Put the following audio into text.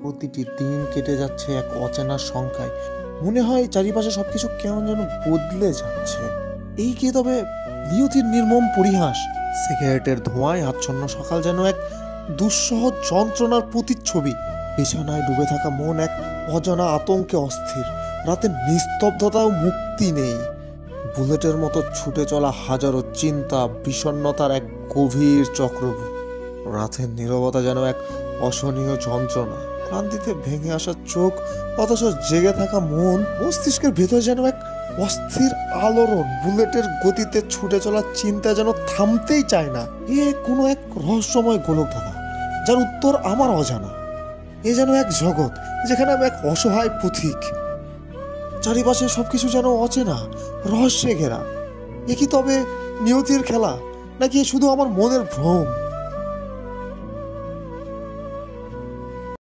প্রতিটি দিন কেটে যাচ্ছে এক অচেনা সংখ্যায়। মনে হয় চারিপাশে সবকিছু কেমন যেন বদলে যাচ্ছে। এই কি তবে নিয়তির নির্মম পরিহাস? সিগারেটের ধোঁয়ায় আচ্ছন্ন সকাল যেন এক দুঃসহ যন্ত্রণার প্রতিচ্ছবি। বিছানায় ডুবে থাকা মন এক অজানা আতঙ্কে অস্থির। রাতের নিস্তব্ধতাও মুক্তি নেই। বুলেটের মতো ছুটে চলা হাজারো চিন্তা, বিষণ্ণতার এক গভীর চক্রব্যূহ। রাতের নীরবতা যেন এক অসহনীয় যন্ত্রণা। ক্লান্তিতে ভেঙে আসা চোখ, অথচ জেগে থাকা মন। মস্তিষ্কের ভেতর যেন এক অস্থির আলোড়ন। বুলেটের গতিতে ছুটে চলা চিন্তা যেন থামতেই চায় না। এ কোনো এক রহস্যময় গোলকধাঁধা, যার উত্তর আমার অজানা। এ যেন এক জগৎ যেখানে আমি এক অসহায় পথিক। চারিপাশে সবকিছু যেন অচেনা, রহস্যে ঘেরা। এ কি তবে নিয়তির খেলা, নাকি শুধু আমার মনের ভ্রম?